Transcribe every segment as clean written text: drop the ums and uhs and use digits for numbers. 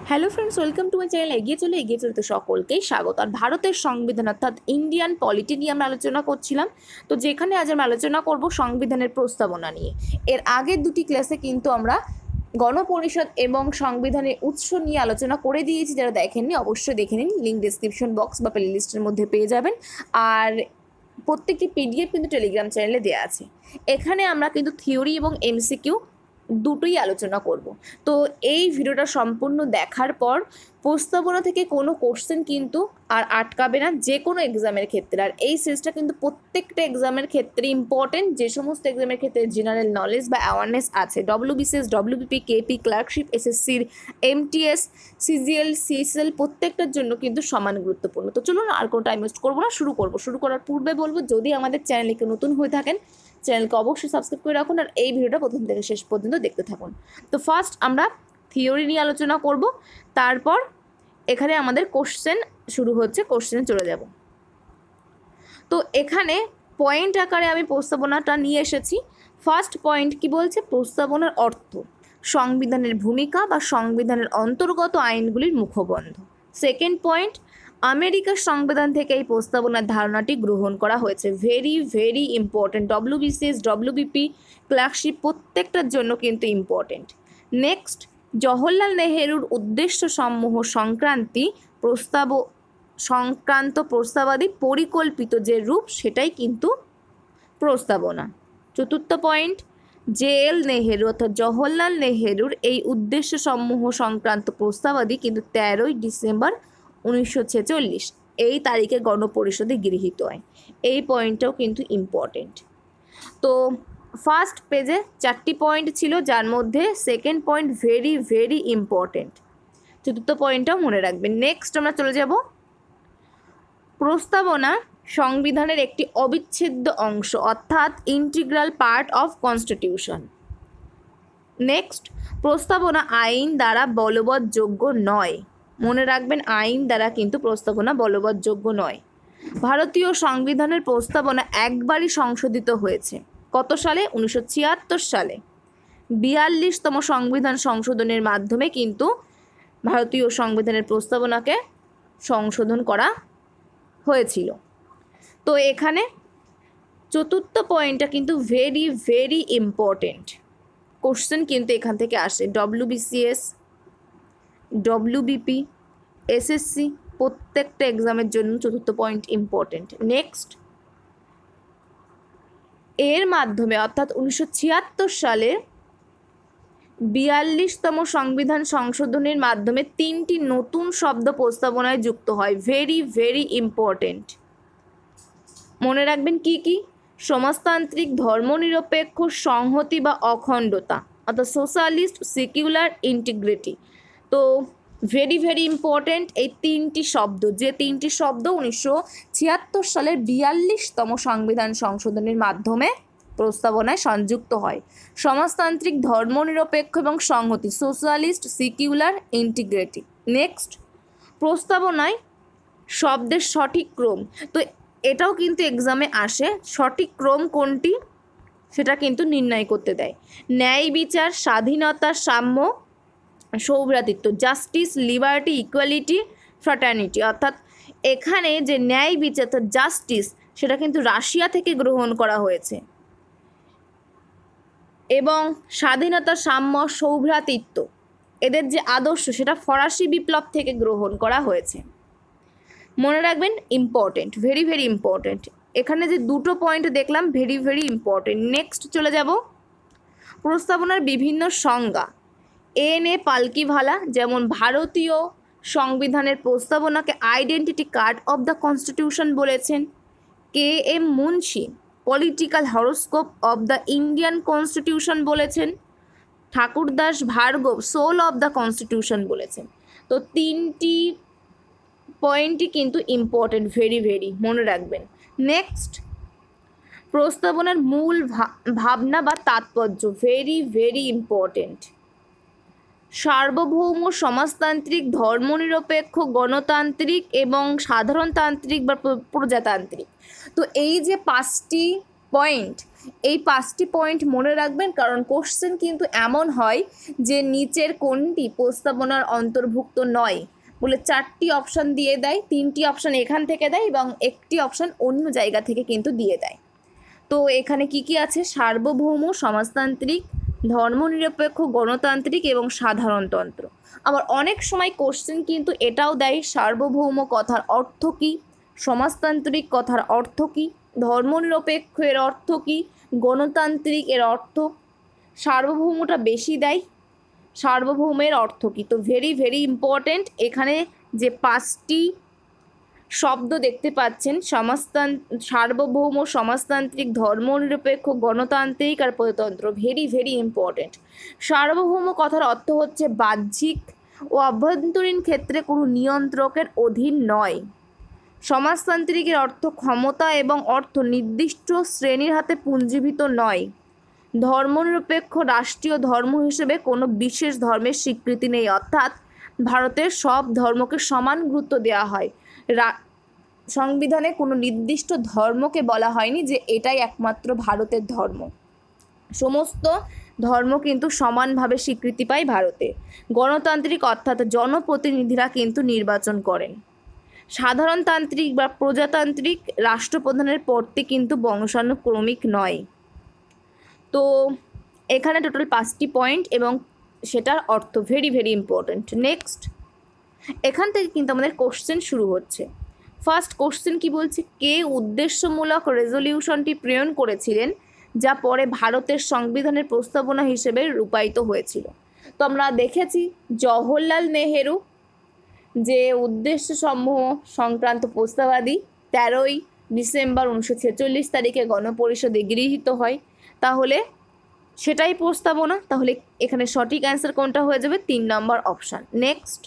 Hello friends, welcome to my channel. এগিয়ে চলতে সকলকেই স্বাগত। আর ভারতের সংবিধান অর্থাৎ ইন্ডিয়ান পলিটি নিয়ে আমরা আলোচনা করছিলাম। তো যেখানে আজ আমরা আলোচনা করব সংবিধানের প্রস্তাবনা নিয়ে। এর আগের দুটি ক্লাসে কিন্তু আমরা গণপরিষদ এবং সংবিধানের উৎস নিয়ে আলোচনা করে দিয়েছি। যারা দেখেননি অবশ্যই দেখে নিন, লিঙ্ক ডিসক্রিপশন বক্স বা প্লে লিস্টের মধ্যে পেয়ে যাবেন। আর প্রত্যেকটি পিডিএফ কিন্তু টেলিগ্রাম চ্যানেলে দেওয়া আছে। এখানে আমরা কিন্তু থিওরি এবং এমসিকিউ দুটোই আলোচনা করব। তো এই ভিডিওটা সম্পূর্ণ দেখার পর প্রস্তাবনা থেকে কোনো কোশ্চেন কিন্তু আর আটকাবে না যে কোনো এক্সামের ক্ষেত্রে। আর এই সিরিজটা কিন্তু প্রত্যেকটা এক্সামের ক্ষেত্রে ইম্পর্টেন্ট। যে সমস্ত এক্সামের ক্ষেত্রে জেনারেল নলেজ বা অ্যাওয়ারনেস আছে, ডব্লিউবিসিএস, ডব্লিউবিপি, কেপি, ক্লার্কশিপ, এসএসসির, এমটিএস, সিজিএল, সিএসএল প্রত্যেকটার জন্য কিন্তু সমান গুরুত্বপূর্ণ। তো চলুন আর কোনো টাইম ওয়েস্ট করবো না, শুরু করার পূর্বে বলবো, যদি আমাদের চ্যানেলে নতুন হয়ে থাকেন চ্যানেলকে অবশ্যই সাবস্ক্রাইব করে রাখুন আর এই ভিডিওটা প্রথম থেকে শেষ পর্যন্ত দেখতে থাকুন। তো ফার্স্ট আমরা থিওরি নিয়ে আলোচনা করব, তারপর এখানে আমাদের কোশ্চেন শুরু হচ্ছে, কোশ্চেনে চলে যাব। তো এখানে পয়েন্ট আকারে আমি প্রস্তাবনাটা নিয়ে এসেছি। ফার্স্ট পয়েন্ট কি বলছে? প্রস্তাবনার অর্থ, সংবিধানের ভূমিকা বা সংবিধানের অন্তর্গত আইনগুলির মুখবন্ধ। সেকেন্ড পয়েন্ট, আমেরিকার সংবিধান থেকে এই প্রস্তাবনার ধারণাটি গ্রহণ করা হয়েছে। Very important. WBCS, WBP, clerkship প্রত্যেকটার জন্য কিন্তু ইম্পর্টেন্ট। নেক্সট, জওহরলাল নেহেরুর উদ্দেশ্য সমূহ সংক্রান্ত প্রস্তাবাদি পরিকল্পিত যে রূপ, সেটাই কিন্তু প্রস্তাবনা। চতুর্থ পয়েন্ট, জেএল নেহেরু অর্থাৎ জওহরলাল নেহেরুর এই উদ্দেশ্য সমূহ সংক্রান্ত প্রস্তাবাদি কিন্তু 13ই ডিসেম্বর 1946 এই তারিখে গণপরিষদে গৃহীত হয়। এই পয়েন্টটাও কিন্তু ইম্পর্টেন্ট। তো ফার্স্ট পেজে 4টি পয়েন্ট ছিল, যার মধ্যে সেকেন্ড পয়েন্ট ভেরি ইম্পর্টেন্ট। চতুর্থ পয়েন্টটাও মনে রাখবেন। নেক্সট আমরা চলে যাব, প্রস্তাবনা সংবিধানের একটি অবিচ্ছেদ্য অংশ অর্থাৎ integral part of constitution. Next, প্রস্তাবনা আইন দ্বারা বলবৎযোগ্য নয়। মনে রাখবেন, আইন দ্বারা কিন্তু প্রস্তাবনা বলবৎযোগ্য নয়। ভারতীয় সংবিধানের প্রস্তাবনা একবারই সংশোধিত হয়েছে। কত সালে? 1976 সালে। 42তম সংবিধান সংশোধনের মাধ্যমে কিন্তু ভারতীয় সংবিধানের প্রস্তাবনাকে সংশোধন করা হয়েছিল। তো এখানে চতুর্থ পয়েন্টটা কিন্তু ভেরি ইম্পর্টেন্ট। কোশ্চেন কিন্তু এখান থেকে আসে। ডব্লিউবিসিএস, ডব্লিউবিপি, এসএসসি প্রত্যেকটা এক্সামের জন্য চতুর্থ পয়েন্ট ইম্পর্টেন্ট। নেক্সট, এর মাধ্যমে অর্থাৎ 1976 সালে 42তম সংবিধান সংশোধনের মাধ্যমে 3টি নতুন শব্দ প্রস্তাবনায় যুক্ত হয়। Very important. মনে রাখবেন কি কি? সমাজতান্ত্রিক, ধর্মনিরপেক্ষ, সংহতি বা অখণ্ডতা অর্থাৎ সোশ্যালিস্ট, সেকুলার, ইন্টিগ্রিটি। তো ভেরি ইম্পর্টেন্ট এই 3টি শব্দ, যে 3টি শব্দ 1976 সালের 42তম সংবিধান সংশোধনের মাধ্যমে প্রস্তাবনায় সংযুক্ত হয়। সমাজতান্ত্রিক, ধর্মনিরপেক্ষ এবং সংহতি, সোশ্যালিস্ট, সেকুলার, ইন্টিগ্রিটি। নেক্সট, প্রস্তাবনায় শব্দের সঠিক ক্রম। তো এটাও কিন্তু এক্সামে আসে, সঠিক ক্রম কোনটি সেটা কিন্তু নির্ণয় করতে দেয়। ন্যায় বিচার, স্বাধীনতা, সাম্য, সৌভ্রাতৃত্ব, জাস্টিস, লিবার্টি, ইকুয়ালিটি, ফ্র্যাটার্নিটি। অর্থাৎ এখানে যে ন্যায় বিচার অর্থাৎ জাস্টিস, সেটা কিন্তু রাশিয়া থেকে গ্রহণ করা হয়েছে এবং স্বাধীনতা, সাম্য, সৌভ্রাতৃত্ব এদের যে আদর্শ, সেটা ফরাসি বিপ্লব থেকে গ্রহণ করা হয়েছে। মনে রাখবেন, ইম্পর্টেন্ট, ভেরি ইম্পর্টেন্ট। এখানে যে দুটো পয়েন্ট দেখলাম ভেরি ইম্পর্টেন্ট। নেক্সট চলে যাব, প্রস্তাবনার বিভিন্ন সংজ্ঞা। এ পালকিভালা যেমন ভারতীয় সংবিধানের প্রস্তাবনাকে identity card of the constitution বলেছেন। KM Munshi political horoscope of the Indian constitution বলেছেন। Thakurdas Bhargava soul of the constitution বলেছেন। তো 3টি পয়েন্টই কিন্তু ইম্পর্টেন্ট, ভেরি মনে রাখবেন। নেক্সট, প্রস্তাবনার মূল ভাবনা বা তাৎপর্য। Very important. সার্বভৌম, সমাজতান্ত্রিক, ধর্মনিরপেক্ষ, গণতান্ত্রিক এবং সাধারণতান্ত্রিক বা প্রজাতান্ত্রিক। তো এই যে 5টি পয়েন্ট। এই 5টি পয়েন্ট মনে রাখবেন, কারণ কোশ্চেন কিন্তু এমন হয় যে নিচের কোনটি প্রস্তাবনার অন্তর্ভুক্ত নয় বলে 4টি অপশান দিয়ে দেয়, 3টি অপশান এখান থেকে দেয় এবং একটি অপশান অন্য জায়গা থেকে কিন্তু দিয়ে দেয়। তো এখানে কি কি আছে? সার্বভৌম, সমাজতান্ত্রিক, ধর্মনিরপেক্ষ, গণতান্ত্রিক এবং সাধারণতন্ত্র। আবার অনেক সময় কোশ্চেন কিন্তু এটাও দেয়, সার্বভৌম কথার অর্থ কী, সমাজতান্ত্রিক কথার অর্থ কী, ধর্মনিরপেক্ষ এর অর্থ কী, গণতান্ত্রিক এর অর্থ। সার্বভৌমটা বেশি দেয়, সার্বভৌমের অর্থ কী। তো ভেরি ভেরি ইম্পর্টেন্ট, এখানে যে 5টি শব্দ দেখতে পাচ্ছেন, সার্বভৌম, সমাজতান্ত্রিক, ধর্মনিরপেক্ষ, গণতান্ত্রিক আর প্রজাতন্ত্র, ভেরি ভেরি ইম্পর্টেন্ট। সার্বভৌম কথার অর্থ হচ্ছে বাহ্যিক ও অভ্যন্তরীণ ক্ষেত্রে কোনো নিয়ন্ত্রকের অধীন নয়। সমাজতান্ত্রিকের অর্থ ক্ষমতা এবং অর্থ নির্দিষ্ট শ্রেণীর হাতে পুঞ্জীভূত নয়। ধর্মনিরপেক্ষ রাষ্ট্রীয় ধর্ম হিসেবে কোনো বিশেষ ধর্মের স্বীকৃতি নেই, অর্থাৎ ভারতের সব ধর্মকে সমান গুরুত্ব দেওয়া হয়। সংবিধানে কোনো নির্দিষ্ট ধর্মকে বলা হয়নি যে এটাই একমাত্র ভারতের ধর্ম, সমস্ত ধর্ম কিন্তু সমানভাবে স্বীকৃতি পায় ভারতে। গণতান্ত্রিক অর্থাৎ জনপ্রতিনিধিরা কিন্তু নির্বাচন করেন। সাধারণতান্ত্রিক বা প্রজাতান্ত্রিক রাষ্ট্রপ্রধানের পদটি কিন্তু বংশানুক্রমিক নয়। তো এখানে টোটাল 5টি পয়েন্ট এবং সেটার অর্থ ভেরি ভেরি ইম্পর্ট্যান্ট। নেক্সট, এখান থেকে কিন্তু আমাদের কোশ্চেন শুরু হচ্ছে। ফার্স্ট কোশ্চেন কি বলছে? কে উদ্দেশ্যমূলক রেজলিউশনটি প্রেরণ করেছিলেন যা পরে ভারতের সংবিধানের প্রস্তাবনা হিসেবে রূপায়িত হয়েছিল? তো আমরা দেখেছি জওহরলাল নেহেরু যে উদ্দেশ্য সমূহ সংক্রান্ত প্রস্তাবাদি 13ই ডিসেম্বর 1946 তারিখে গণপরিষদে গৃহীত হয়। তাহলে সেটাই প্রস্তাবনা। তাহলে এখানে সঠিক অ্যান্সার কোনটা হয়ে যাবে? 3 নম্বর অপশান। নেক্সট,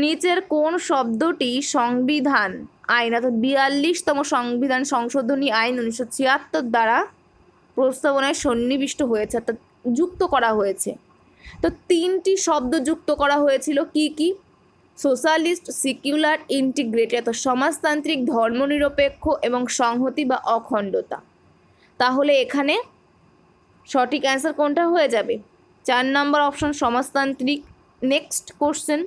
নিচের কোন শব্দটি সংবিধান আইন অর্থাৎ 42তম সংবিধান সংশোধনী আইন 1976 দ্বারা প্রস্তাবনায় সন্নিবিষ্ট হয়েছে অর্থাৎ যুক্ত করা হয়েছে? তো 3টি শব্দ যুক্ত করা হয়েছিল। কি কি? সোশ্যালিস্ট, সেকুলার, ইন্টিগ্রেটেড অর্থাৎ সমাজতান্ত্রিক, ধর্মনিরপেক্ষ এবং সংহতি বা অখণ্ডতা। তাহলে এখানে সঠিক অ্যান্সার কোনটা হয়ে যাবে? 4 নম্বর অপশন সমাজতান্ত্রিক। নেক্সট কোশ্চেন,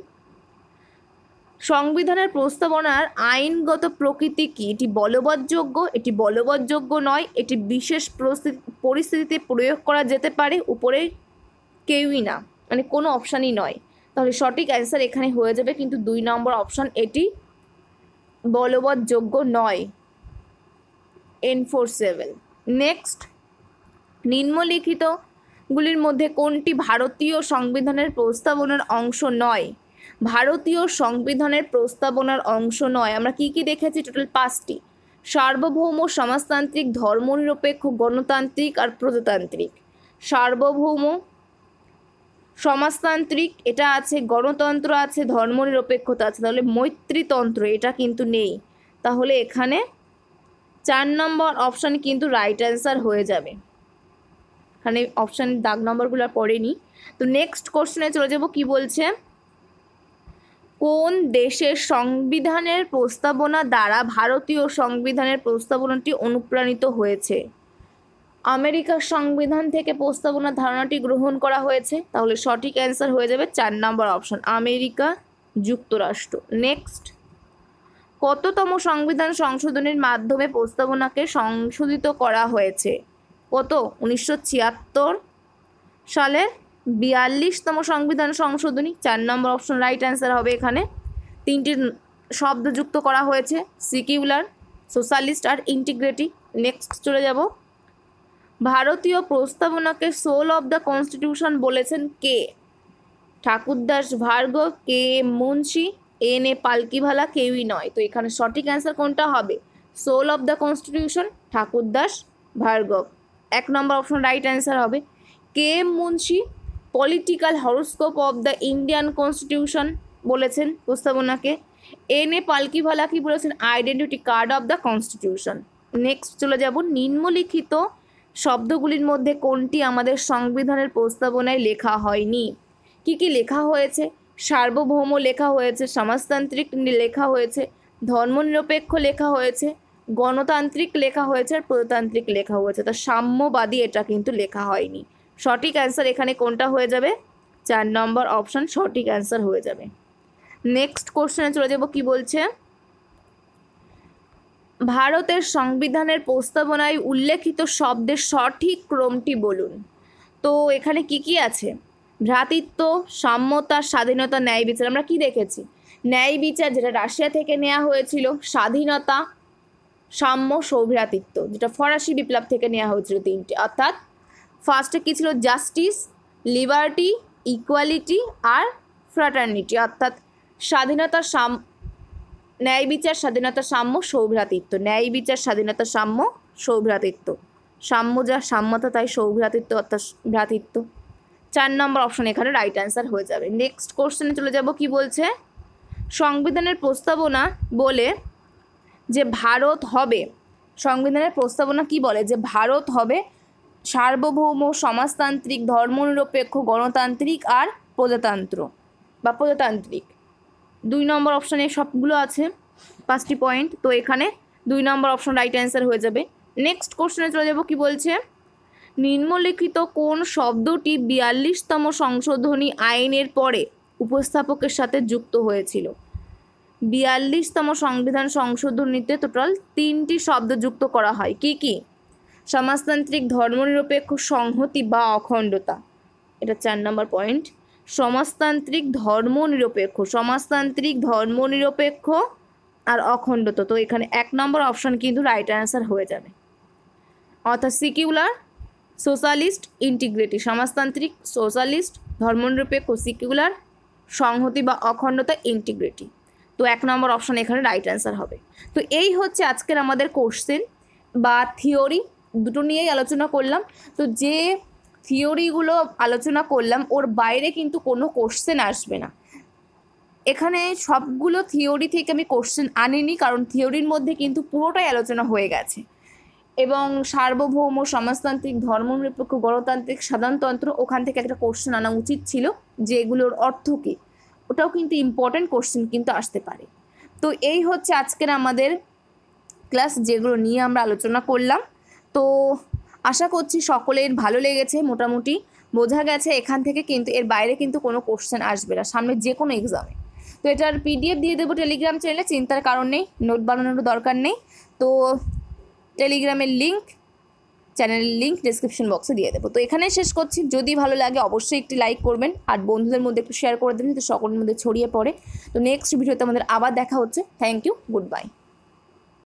সংবিধানের প্রস্তাবনার আইনগত প্রকৃতি কি? এটি বলবৎযোগ্য, এটি বলবৎযোগ্য নয়, এটি বিশেষ পরিস্থিতিতে প্রয়োগ করা যেতে পারে, উপরে কেউই না, মানে কোনো অপশানই নয়। তাহলে সঠিক অ্যান্সার এখানে হয়ে যাবে কিন্তু 2 নম্বর অপশান, এটি বলবৎযোগ্য নয়, এনফোর্সেবল। নেক্সট, নিম্নলিখিতগুলির মধ্যে কোনটি ভারতীয় সংবিধানের প্রস্তাবনার অংশ নয়? ভারতীয় সংবিধানের প্রস্তাবনার অংশ নয়। আমরা কি কি দেখেছি? টোটাল 5টি: সার্বভৌম, সমাজতান্ত্রিক, ধর্মনিরপেক্ষ, গণতান্ত্রিক আর প্রজাতান্ত্রিক। সার্বভৌম, সমাজতান্ত্রিক এটা আছে, গণতন্ত্র আছে, ধর্মনিরপেক্ষতা আছে। তাহলে মৈত্রীতন্ত্র এটা কিন্তু নেই। তাহলে এখানে 4 নম্বর অপশান কিন্তু রাইট অ্যান্সার হয়ে যাবে। এখানে অপশানের দাগ নম্বরগুলো পড়েনি। তো নেক্সট কোশ্চেনে চলে যাব। কি বলছে? কোন দেশের সংবিধানের প্রস্তাবনা দ্বারা ভারতীয় সংবিধানের প্রস্তাবনাটি অনুপ্রাণিত হয়েছে? আমেরিকার সংবিধান থেকে প্রস্তাবনার ধারণাটি গ্রহণ করা হয়েছে। তাহলে সঠিক অ্যান্সার হয়ে যাবে 4 নম্বর অপশন, আমেরিকা যুক্তরাষ্ট্র। নেক্সট, কততম সংবিধান সংশোধনের মাধ্যমে প্রস্তাবনাকে সংশোধিত করা হয়েছে? কত? 1976 সালের 42তম সংবিধান সংশোধনী। 4 নম্বর অপশন রাইট অ্যান্সার হবে। এখানে 3টি শব্দ যুক্ত করা হয়েছে, সেকুলার, সোশ্যালিস্ট আর ইন্টিগ্রেটিভ। নেক্সট চলে যাব। ভারতীয় প্রস্তাবনাকে সোল অফ দ্য কনস্টিটিউশন বলেছেন কে? Thakurdas Bhargava, K M Munshi, N A Palkhivala, কেউই নয়। তো এখানে সঠিক অ্যান্সার কোনটা হবে? Soul of the constitution, Thakurdas Bhargava. 1 number option right answer হবে। K M Munshi political horoscope of the Indian constitution বলেছেন প্রস্তাবনাকে। এন এ পালকিভালা কি বলেছেন? Identity card of the constitution. Next চলে যাব। নিম্নলিখিত শব্দগুলির মধ্যে কোনটি আমাদের সংবিধানের প্রস্তাবনায় লেখা হয়নি? কি কি লেখা হয়েছে? সার্বভৌম লেখা হয়েছে, সমাজতান্ত্রিক লেখা হয়েছে, ধর্মনিরপেক্ষ লেখা হয়েছে, গণতান্ত্রিক লেখা হয়েছে আর প্রজাতান্ত্রিক লেখা হয়েছে, তা সাম্যবাদী এটা কিন্তু লেখা হয়নি। সঠিক অ্যান্সার এখানে কোনটা হয়ে যাবে? 4 নম্বর অপশন সঠিক অ্যান্সার হয়ে যাবে। নেক্সট কোশ্চেনে চলে যাব, কি বলছে, ভারতের সংবিধানের প্রস্তাবনায় উল্লেখিত শব্দের সঠিক ক্রমটি বলুন। তো এখানে কি কি আছে? ভ্রাতৃত্ব, সাম্যতা, স্বাধীনতা, ন্যায় বিচার। আমরা কি দেখেছি? ন্যায় বিচার যেটা রাশিয়া থেকে নেওয়া হয়েছিল, স্বাধীনতা, সাম্য, সৌভ্রাতৃত্ব যেটা ফরাসি বিপ্লব থেকে নেওয়া হয়েছিল, তিনটে। অর্থাৎ ফার্স্টে কী ছিল? জাস্টিস, লিবার্টি, ইকুয়ালিটি আর ফ্র্যাটার্নিটি। অর্থাৎ স্বাধীনতা, ন্যায় বিচার, স্বাধীনতা, সাম্য, সৌভ্রাতৃত্ব। ন্যায় বিচার, স্বাধীনতা, সাম্য, সৌভ্রাতৃত্ব। সাম্য যা সাম্যতা, তাই সৌভ্রাতৃত্ব অর্থাৎ ভ্রাতৃত্ব। 4 নম্বর অপশন এখানে রাইট অ্যান্সার হয়ে যাবে। নেক্সট কোশ্চেনে চলে যাব, কি বলছে, সংবিধানের প্রস্তাবনা বলে যে ভারত হবে, সংবিধানের প্রস্তাবনা কি বলে? যে ভারত হবে সার্বভৌম, সমাজতান্ত্রিক, ধর্মনিরপেক্ষ, গণতান্ত্রিক আর প্রজাতন্ত্র বা প্রজাতান্ত্রিক। 2 নম্বর অপশানে সবগুলো আছে, 5টি পয়েন্ট। তো এখানে 2 নম্বর অপশন রাইট অ্যান্সার হয়ে যাবে। নেক্সট কোশ্চেনে চলে যাব, কি বলছে, নিম্নলিখিত কোন শব্দটি 42তম সংশোধনী আইনের পরে উপস্থাপকের সাথে যুক্ত হয়েছিল? 42তম সংবিধান সংশোধনীতে টোটাল 3টি শব্দ যুক্ত করা হয়। কি কি? সমাজতান্ত্রিক, ধর্মনিরপেক্ষ, সংহতি বা অখণ্ডতা। এটা 4 নম্বর পয়েন্ট। সমাজতান্ত্রিক, ধর্মনিরপেক্ষ, সমাজতান্ত্রিক, ধর্মনিরপেক্ষ আর অখণ্ডতা। তো এখানে 1 নম্বর অপশন কিন্তু রাইট অ্যান্সার হয়ে যাবে। অর্থাৎ সিকিউলার, সোশ্যালিস্ট, ইন্টিগ্রিটি। সমাজতান্ত্রিক, সোশ্যালিস্ট, ধর্মনিরপেক্ষ, সিকিউলার, সংহতি বা অখণ্ডতা, ইন্টিগ্রিটি। তো 1 নম্বর অপশন এখানে রাইট অ্যান্সার হবে। তো এই হচ্ছে আজকের আমাদের কোশ্চেন বা থিওরি, দুটো নিয়েই আলোচনা করলাম। তো যে থিওরিগুলো আলোচনা করলাম ওর বাইরে কিন্তু কোনো কোশ্চেন আসবে না। এখানে সবগুলো থিওরি থেকে আমি কোশ্চেন আনিনি, কারণ থিওরির মধ্যে কিন্তু পুরোটাই আলোচনা হয়ে গেছে। এবং সার্বভৌম, সমাজতান্ত্রিক, ধর্মনিরপেক্ষ, গণতান্ত্রিক, সাধারণতন্ত্র, ওখান থেকে একটা কোশ্চেন আনা উচিত ছিল যে এগুলোর অর্থ কী, ওটাও কিন্তু ইম্পর্ট্যান্ট কোশ্চেন কিন্তু আসতে পারে। তো এই হচ্ছে আজকের আমাদের ক্লাস, যেগুলো নিয়ে আমরা আলোচনা করলাম। তো আশা করছি সকলের ভালো লেগেছে, মোটামুটি বোঝা গেছে এখান থেকে কিন্তু এর বাইরে কিন্তু কোনো কোশ্চেন আসবে না সামনে যে কোনো এক্সামে। তো এটার PDF দিয়ে দেবো টেলিগ্রাম চ্যানেলে, চিন্তার কারণ নেই, নোট বানানোরও দরকার নেই। তো টেলিগ্রামের লিঙ্ক, চ্যানেলের লিঙ্ক ডেসক্রিপশন বক্সে দিয়ে দেবো। তো এখানে শেষ করছি। যদি ভালো লাগে অবশ্যই একটি লাইক করবেন আর বন্ধুদের মধ্যে একটু শেয়ার করে দেবেন, তো সকলের মধ্যে ছড়িয়ে পড়ে। তো নেক্সট ভিডিওতে আমাদের আবার দেখা হচ্ছে। Thank you, good by.